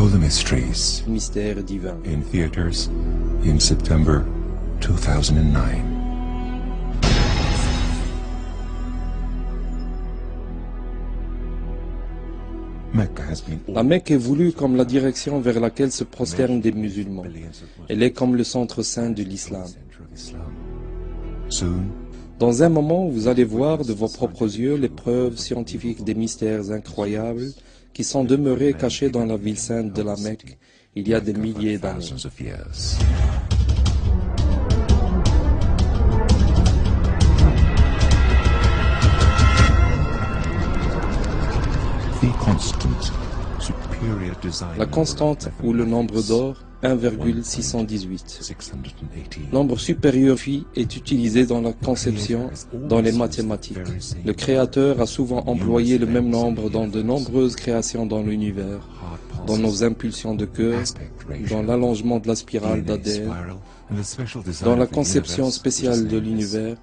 Know the Mysteries Mystère divin. in theaters in September 2009. La Mecque est voulue comme la direction vers laquelle se prosternent des musulmans. Elle est comme le centre saint de l'islam. Dans un moment, vous allez voir de vos propres yeux les preuves scientifiques des mystères incroyables qui sont demeurés cachés dans la ville sainte de la Mecque il y a des milliers d'années. La constante ou le nombre d'or 1,618. Nombre supérieur phi est utilisé dans la conception, dans les mathématiques. Le créateur a souvent employé le même nombre dans de nombreuses créations dans l'univers, dans nos impulsions de cœur, dans l'allongement de la spirale d'Adèle, dans la conception spéciale de l'univers,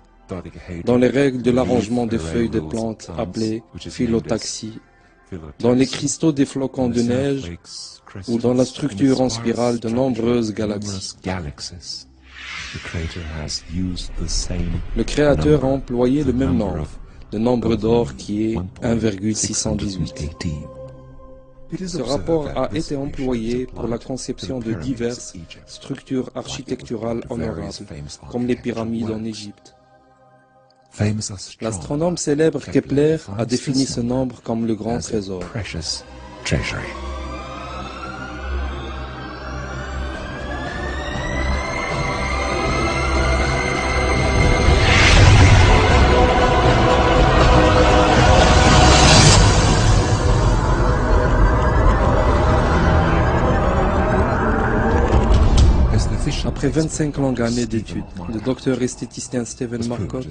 dans les règles de l'arrangement des feuilles de plantes appelées phyllotaxie, dans les cristaux des flocons de neige ou dans la structure en spirale de nombreuses galaxies. Le Créateur a employé le même nombre, le nombre d'or qui est 1,618. Ce rapport a été employé pour la conception de diverses structures architecturales honorables, comme les pyramides en Égypte. L'astronome célèbre Kepler a défini ce nombre comme le grand trésor. Après 25 longues années d'études, le docteur esthéticien Stephen Marcotte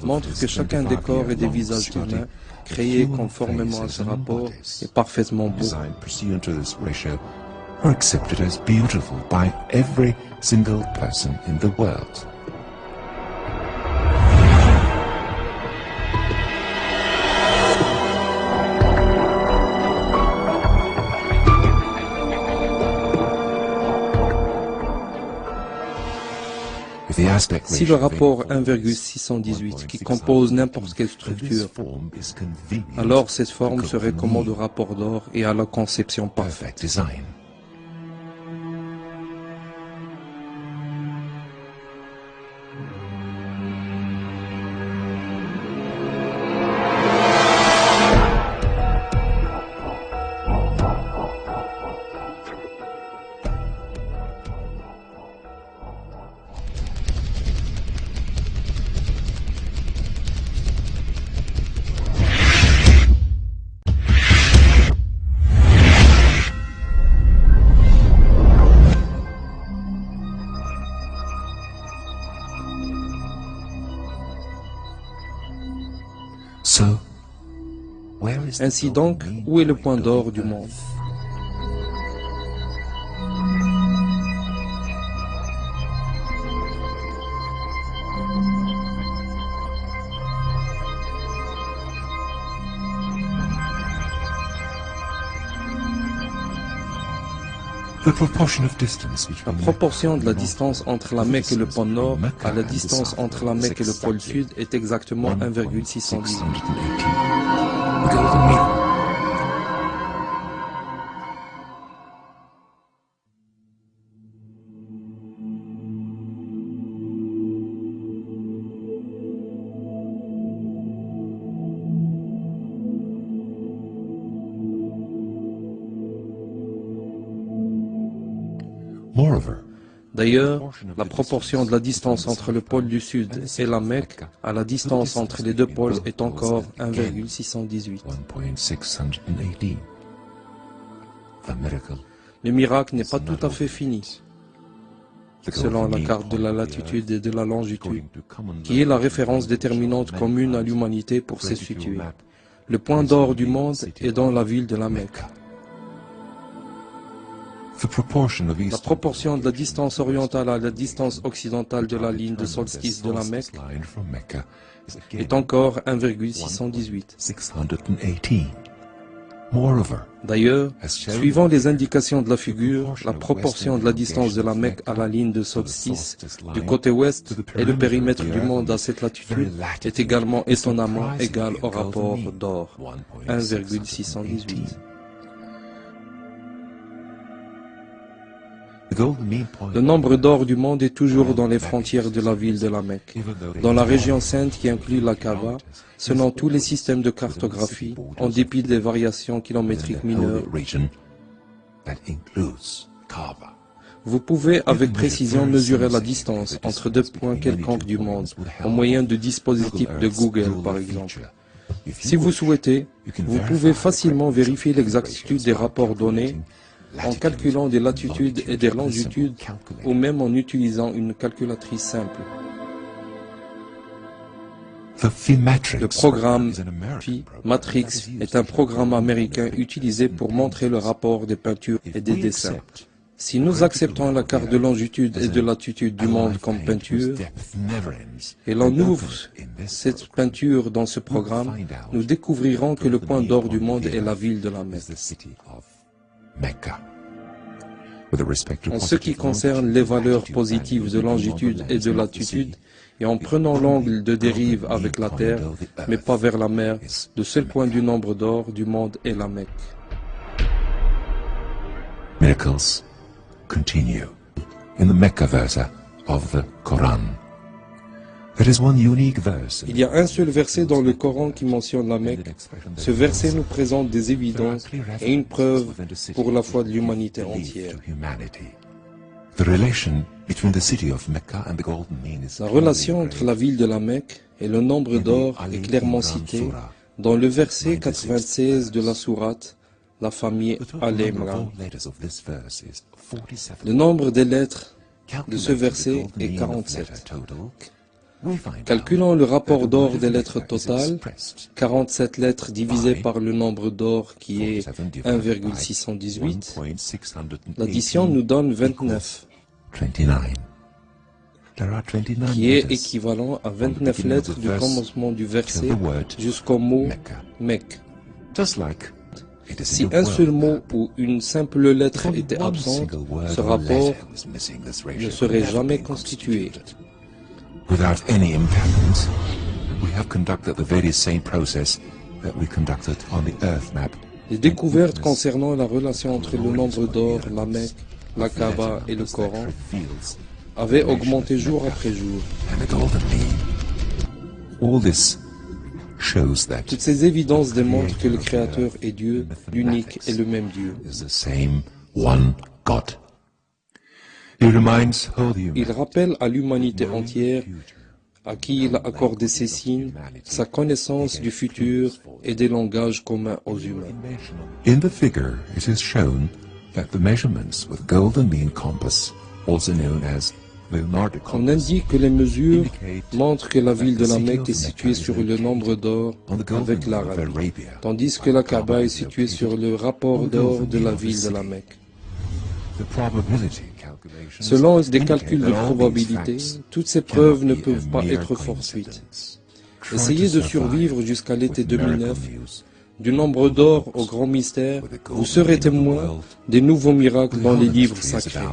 montre que chacun des corps et des visages humains, créés conformément à ce rapport, est parfaitement beau. Are accepted as beautiful by every single person in the world. Si le rapport 1,618 qui compose n'importe quelle structure, alors cette forme serait commode au rapport d'or et à la conception parfaite. Ainsi donc, où est le point d'or du monde? La proportion de la distance entre la Mecque et le pôle Nord à la distance entre la Mecque et le pôle Sud est exactement 1,618. D'ailleurs, la proportion de la distance entre le pôle du Sud et la Mecque à la distance entre les deux pôles est encore 1,618. Le miracle n'est pas tout à fait fini. Selon la carte de la latitude et de la longitude, qui est la référence déterminante commune à l'humanité pour s'y situer, le point d'or du monde est dans la ville de la Mecque. La proportion de la distance orientale à la distance occidentale de la ligne de solstice de la Mecque est encore 1,618. D'ailleurs, suivant les indications de la figure, la proportion de la distance de la Mecque à la ligne de solstice du côté ouest et le périmètre du monde à cette latitude est également étonnamment égal au rapport d'or, 1,618. Le nombre d'or du monde est toujours dans les frontières de la ville de la Mecque, dans la région sainte qui inclut la Kaaba, selon tous les systèmes de cartographie, en dépit des variations kilométriques mineures. Vous pouvez avec précision mesurer la distance entre deux points quelconques du monde, au moyen de dispositifs de Google par exemple. Si vous souhaitez, vous pouvez facilement vérifier l'exactitude des rapports donnés en calculant des latitudes et des longitudes ou même en utilisant une calculatrice simple. Le programme Phi Matrix est un programme américain utilisé pour montrer le rapport des peintures et des dessins. Si nous acceptons la carte de longitude et de latitude du monde comme peinture, et l'on ouvre cette peinture dans ce programme, nous découvrirons que le point d'or du monde est la ville de la Mecque. En ce qui concerne les valeurs positives de longitude et de latitude, et en prenant l'angle de dérive avec la Terre, mais pas vers la mer, le seul point du nombre d'or du monde est la Mecque. Miracles continue in the Mecca verse of the Quran. There is one unique verse. Il y a un seul verset dans le Coran qui mentionne la Mecque. Ce verset nous présente des évidences et une preuve pour la foi de l'humanité entière. La relation entre la ville de la Mecque et le nombre d'or est clairement citée dans le verset 96 de la sourate, la famille Al-Imran. Le nombre des lettres de ce verset est 47. Calculons le rapport d'or des lettres totales, 47 lettres divisées par le nombre d'or qui est 1,618. L'addition nous donne 29, qui est équivalent à 29 lettres du commencement du verset jusqu'au mot Mecque. Si un seul mot ou une simple lettre était absente, ce rapport ne serait jamais constitué. Without any impairment, we have conducted the very same process that we conducted on the Earth map. Les découvertes concernant la relation entre le nombre d'or, la Mecque, la Kaaba et le Coran avaient augmenté jour après jour. Toutes ces évidences démontrent que le Créateur est Dieu, l'unique et le même Dieu. Il rappelle à l'humanité entière, à qui il a accordé ses signes, sa connaissance du futur et des langages communs aux humains. In the figure, it is shown that the measurements with golden mean compass, also known as Leonardo compass, on indique que les mesures montrent que la ville de la Mecque est située sur le nombre d'or avec l'Arabie, tandis que la Kaaba est située sur le rapport d'or de la ville de la Mecque. Selon des calculs de probabilité, toutes ces preuves ne peuvent pas être fortuites. Essayez de survivre jusqu'à l'été 2009, du nombre d'or au grand mystère, vous serez témoin des nouveaux miracles dans les livres sacrés,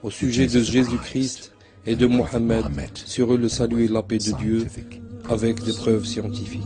au sujet de Jésus-Christ et de Mohammed, sur eux le salut et la paix de Dieu, avec des preuves scientifiques.